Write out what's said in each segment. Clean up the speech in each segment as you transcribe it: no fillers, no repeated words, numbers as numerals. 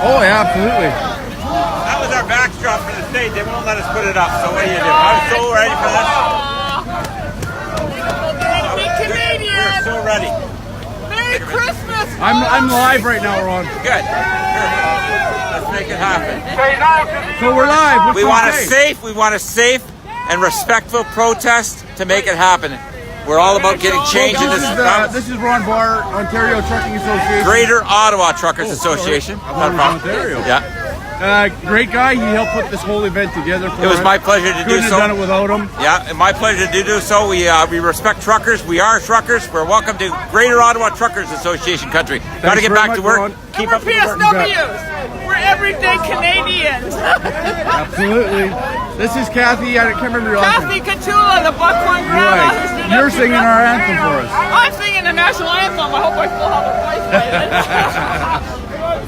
Oh, yeah, absolutely. That was our backdrop for the stage. They won't let us put it up. So what do you do? I'm so ready for this. We're so ready. Merry Christmas! I'm live right now, Ron. Good. Let's make it happen. So we're live. We want a safe and respectful protest to make it happen. We're all about getting change in this. This is Ron Barr, Ontario Trucking Association. Greater Ottawa Truckers Association. Ontario. Yeah. Great guy. He helped put this whole event together for us. It was my pleasure to do so. Couldn't have done it without him. Yeah, my pleasure to do so. We respect truckers. We are truckers. We're welcome to Greater Ottawa Truckers Association country. Got to get back to work. Ron. Keep up the PSWs. We're everyday Canadians. Absolutely. This is Kathy. I can't remember your last Kathy Katula, the Buckhorn Grandma. Right. You're singing our anthem for us. I'm singing the national anthem. I hope I still have a voice by then.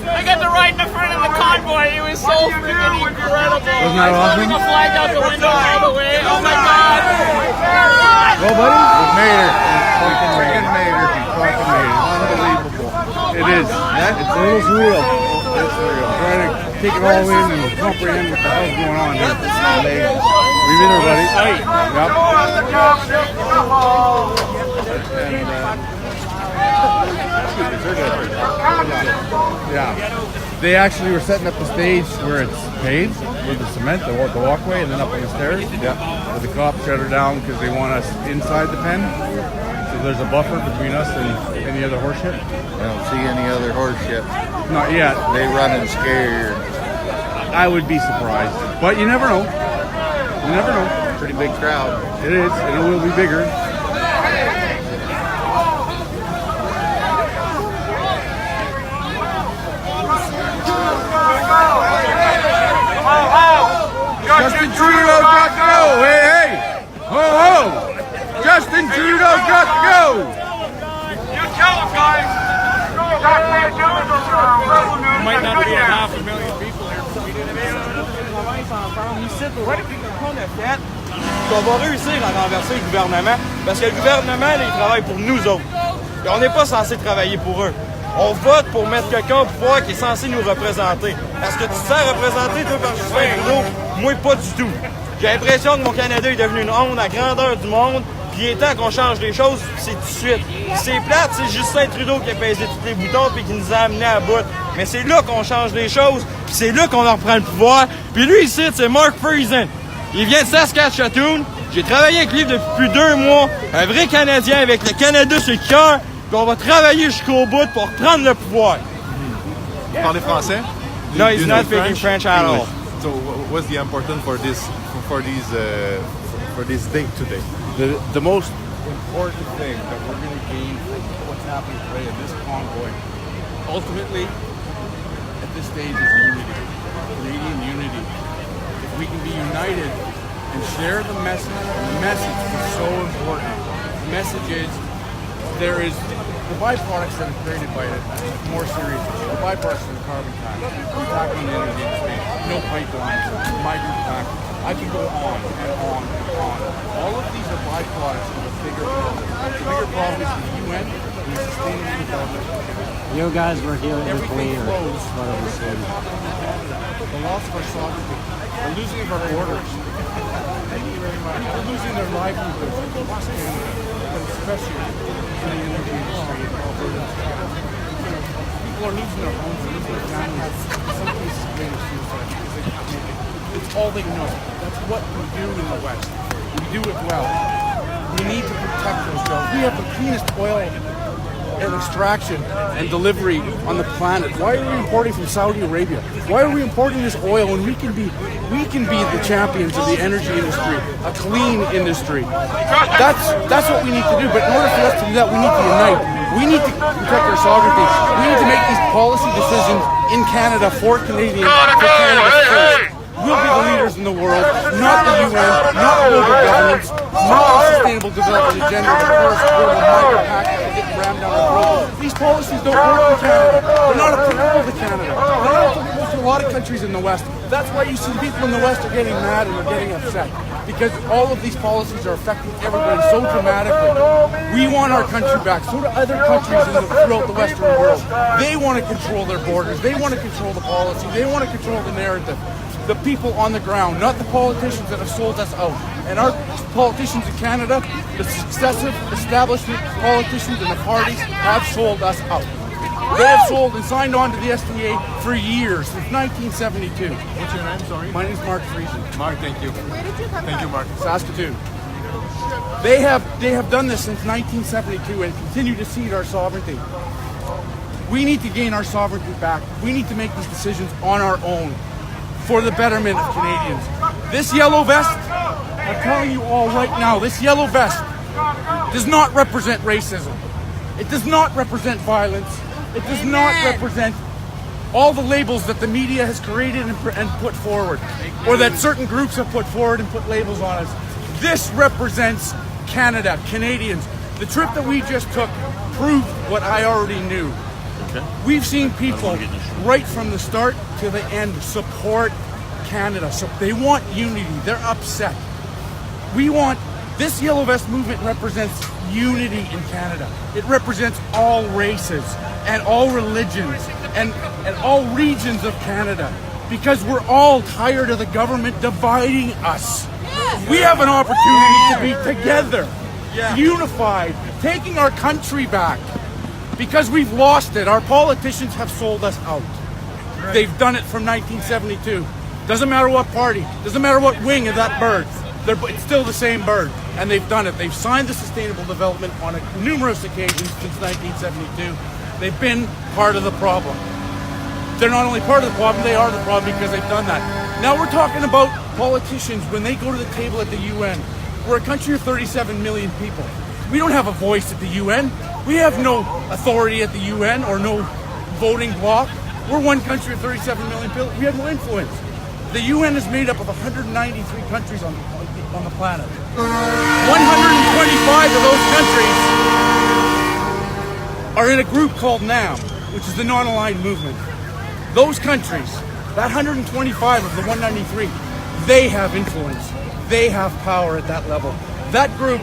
I got to ride in the front of the convoy. It was so freaking incredible. Wasn't that awesome? I was holding a flag out the window all the way. Oh my God! Well, buddy, we made it. Fucking made it. Unbelievable. It is. It's a little surreal. It's surreal. Trying to take it all in and comprehend what the hell's going on here. It's amazing. We've been there, buddy. Yep. Yeah, they actually were setting up the stage where it's paved with the cement, the walkway, and then up on the stairs. Yeah, but the cops shut her down because they want us inside the pen. So there's a buffer between us and any other horse ship. I don't see any other horse ships. Not yet. They run and scare. I would be surprised, but you never know. You never know. Pretty big crowd. It is, and it will be bigger. Justin Trudeau got to go! Hey, hey! Ho, ho! Justin Trudeau got to go! You tell them, guys! Might not be a 500,000 people here, but we didn't On va réussir à renverser le gouvernement parce que le gouvernement, là, il travaille pour nous autres. Et on n'est pas censé travailler pour eux. On vote pour mettre quelqu'un au pouvoir qui est censé nous représenter. Est-ce que tu te sens représenté, toi, par Justin Trudeau? Moi, pas du tout. J'ai l'impression que mon Canada est devenu une onde à grandeur du monde, puis il est temps qu'on change les choses, puis c'est tout de suite. Puis c'est plate, c'est Justin Trudeau qui a pesé tous les boutons puis qui nous a amenés à bout. Mais c'est là qu'on change les choses, puis c'est là qu'on en reprend le pouvoir. Puis lui, ici, c'est Mark Friesen. Il vient de Saskatchewan. J'ai travaillé avec lui depuis plus de 2 mois. Un vrai Canadien avec le Canada sur le cœur. Puis on va travailler jusqu'au bout pour prendre le pouvoir. Vous parlez français? No, he's not speaking French at all. So what's the important for this day today? The most important thing that we're going to gain from what's happening today in this convoy, ultimately, at this stage, is unity, Canadian unity. If we can be united and share the message is so important. The message is there is the byproducts that are created by it, more serious. The byproducts of the carbon tax, the tax on the energy industry, no pipelines, migrant tax. I can go on and on and on. All of these are byproducts of a bigger problem. The bigger problem is the UN and the sustainable development. You guys were here Everything before. flows. The loss of our sovereignty, the losing of our borders. We're losing their livelihoods across Canada, but especially in the energy industry in Alberta. People are losing their homes, they're losing their families. In some cases, committing suicide because they can't make it. It's all they know. That's what we do in the West. We do it well. We need to protect those jobs. We have the cleanest oil and extraction and delivery on the planet. Why are we importing from Saudi Arabia? Why are we importing this oil when we can be the champions of the energy industry, a clean industry? That's what we need to do. But in order for us to do that, we need to unite. We need to protect our sovereignty. We need to make these policy decisions in Canada for Canadians, for Canada first. We'll be the leaders in the world, not the UN, not global governments, not the sustainable development agenda, the first global migrant pact that get rammed down our throats. These policies don't work in Canada. They're not applicable to Canada. They're not applicable to a lot lot of countries in the West. That's why you see people in the West are getting mad and are getting upset, because all of these policies are affecting everybody so dramatically. We want our country back. So do other countries throughout the Western world. They want to control their borders. They want to control the policy. They want to control the narrative. The people on the ground, not the politicians that have sold us out. And our politicians in Canada, the successive establishment politicians and the parties have sold us out. They have sold and signed on to the SDA for years, since 1972. What's your name, sorry? My name is Mark Friesen. Mark, thank you. Where did you come Thank you, Mark. Saskatoon. They have done this since 1972 and continue to cede our sovereignty. We need to gain our sovereignty back. We need to make these decisions on our own for the betterment of Canadians. This yellow vest, I'm telling you all right now, this yellow vest does not represent racism. It does not represent violence. It does not represent all the labels that the media has created and put forward, or that certain groups have put forward and put labels on us. This represents Canada, Canadians. The trip that we just took proved what I already knew. We've seen people right from the start to the end support Canada. So they want unity. They're upset. We want this Yellow Vest movement represents unity in Canada. It represents all races and all religions and all regions of Canada, because we're all tired of the government dividing us. We have an opportunity to be together, unified, taking our country back, because we've lost it. Our politicians have sold us out. They've done it from 1972. Doesn't matter what party, doesn't matter what wing of that bird. It's still the same bird, and they've done it. They've signed the Sustainable Development on numerous occasions since 1972. They've been part of the problem. They're not only part of the problem, they are the problem because they've done that. Now we're talking about politicians when they go to the table at the UN. We're a country of 37 million people. We don't have a voice at the UN. We have no authority at the UN or no voting bloc. We're one country of 37 million people. We have no influence. The UN is made up of 193 countries on the planet. 125 of those countries are in a group called NAM, which is the non-aligned movement. Those countries, that 125 of the 193, they have influence. They have power at that level. That group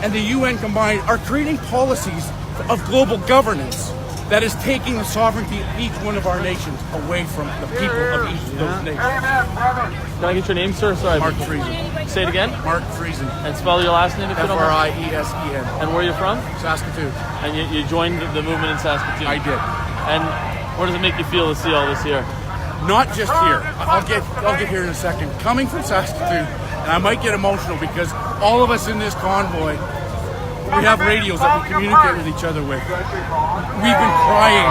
and the UN combined are creating policies of global governance that is taking the sovereignty of each one of our nations away from the people of each of those nations. Can I get your name, sir? Sorry. Mark Friesen. Say it again. Mark Friesen. And spell your last name if you don't mind. Friesen. And where are you from? Saskatoon. And you joined the movement in Saskatoon? I did. And what does it make you feel to see all this here? Not just here. I'll get here in a second. Coming from Saskatoon, and I might get emotional because all of us in this convoy, we have radios that we communicate with each other with. We've been crying.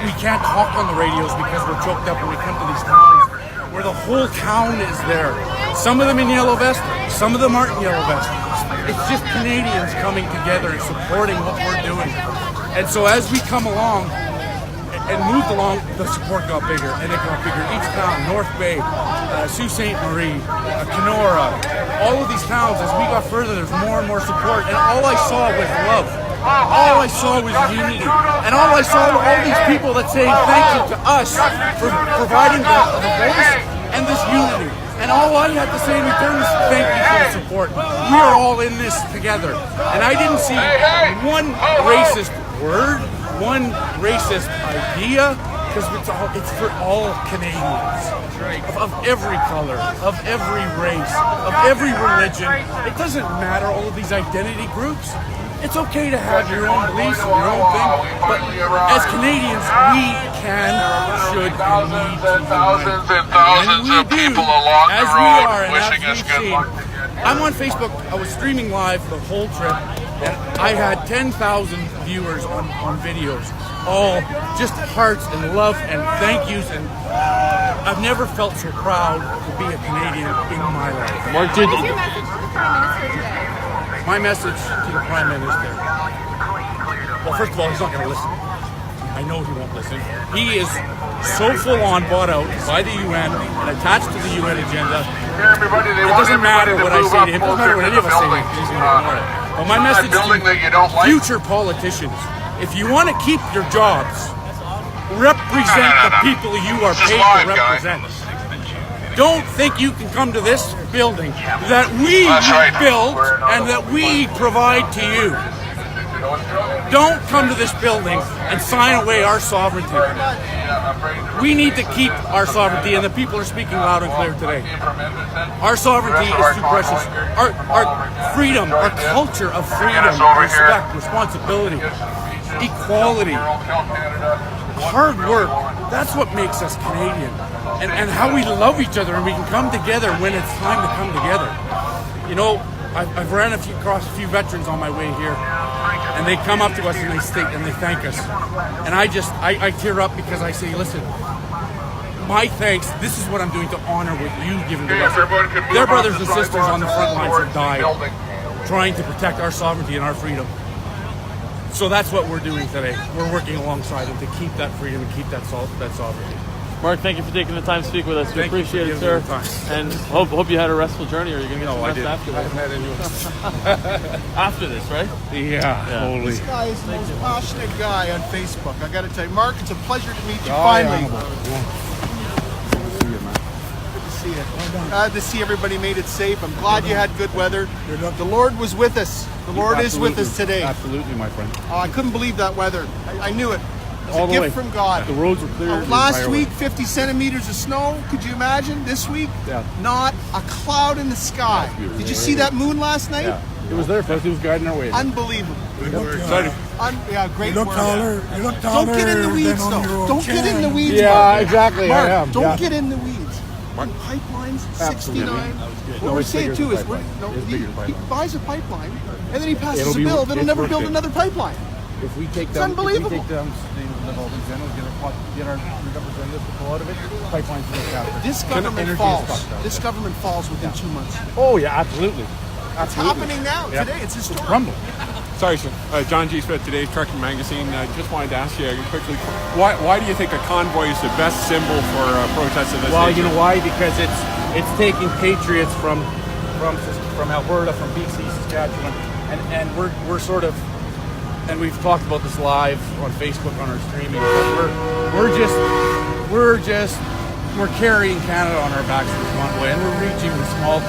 We can't talk on the radios because we're choked up when we come to these towns where the whole town is there. Some of them in yellow vest, some of them aren't in yellow vest. It's just Canadians coming together and supporting what we're doing. And so as we come along and moved along, the support got bigger, and it got bigger. Each town, North Bay, Sault Ste. Marie, Kenora, all of these towns, as we got further, there's more and more support, and all I saw was love. All I saw was unity, and all I saw were all these people that saying thank you to us for providing the voice and this unity. And all I had to say in return was thank you for the support. We are all in this together, and I didn't see one racist word, one racist idea, because it's for all Canadians, of every color, of every race, of every religion. It doesn't matter, all of these identity groups. It's okay to have your own beliefs and your own thing, but as Canadians, we can, should, and need to unite. And we do, as we are, and as we've seen. I'm on Facebook. I was streaming live the whole trip, and I had 10,000 viewers on videos. All just hearts and love and thank yous, and I've never felt so proud to be a Canadian in my life. What is your message to the Prime Minister today? My message to the Prime Minister. Well, first of all, he's not going to listen. I know he won't listen. He is so full on bought out by the UN and attached to the UN agenda. It doesn't matter what I say to him. It doesn't matter what any of us say to him. He's going to ignore it. Well, my message to future politicians: if you want to keep your jobs, represent the people you are paid to represent. Don't think you can come to this building that we built and that we provide to you. Don't come to this building and sign away our sovereignty. We need to keep our sovereignty, and the people are speaking loud and clear today. Our sovereignty is too precious. Our freedom, our culture of freedom, respect, responsibility, equality, hard work, that's what makes us Canadian. And how we love each other, and we can come together when it's time to come together. You know, I've ran across a few veterans on my way here, and they come up to us and they thank us. And I tear up because I say, listen, my thanks, this is what I'm doing to honor what you've given to us. Their brothers and sisters on the front lines have died trying to protect our sovereignty and our freedom. So that's what we're doing today. We're working alongside them to keep that freedom and keep that sovereignty. Mark, thank you for taking the time to speak with us. We appreciate it, sir. And hope you had a restful journey, or you're going to get some rest after this. I haven't had any After this, right? Yeah, holy. This guy is the most passionate guy on Facebook. I got to tell you, Mark, it's a pleasure to meet you finally. Good to see you. Glad to see everybody made it safe. I'm glad you had good weather. The Lord was with us. The Lord is with us today. Absolutely, my friend. I couldn't believe that weather. I knew it. It's All a the gift way. from God. The roads were clear. Last week, 50 centimeters of snow. Could you imagine? This week, not a cloud in the sky. Did you see that moon last night? Yeah. It was there for us. It was guiding our way. Unbelievable. Excited. Yeah, great You look work. taller. You look taller. Don't get in the weeds, than on your though. old Don't get in the can. weeds. Yeah, Mark. exactly. Mark, I am. don't get in the weeds. Pipelines, 69. What No, we're it's saying bigger too than is, pipeline. It's he bigger than pipeline. buys a pipeline and then he passes It'll a be- bill that'll it's never worth build it. another pipeline. If we take It's down, unbelievable. If we take down the revolving channel, get our representatives to pull out of it, pipelines will capture. This government Energy is falls. fucked up. This government falls within 2 months. Oh yeah, absolutely. It's happening now. Yeah. Today, it's historic. Crumbling. Sorry, sir. John G. Smith, today's Trucking Magazine. Just wanted to ask you quickly, why do you think a convoy is the best symbol for protests of this Well, nature? you know why? Because it's taking patriots from Alberta, from BC, Saskatchewan, and we're sort of, and we've talked about this live on Facebook on our streaming. But we're carrying Canada on our backs in this convoy, and we're reaching the small.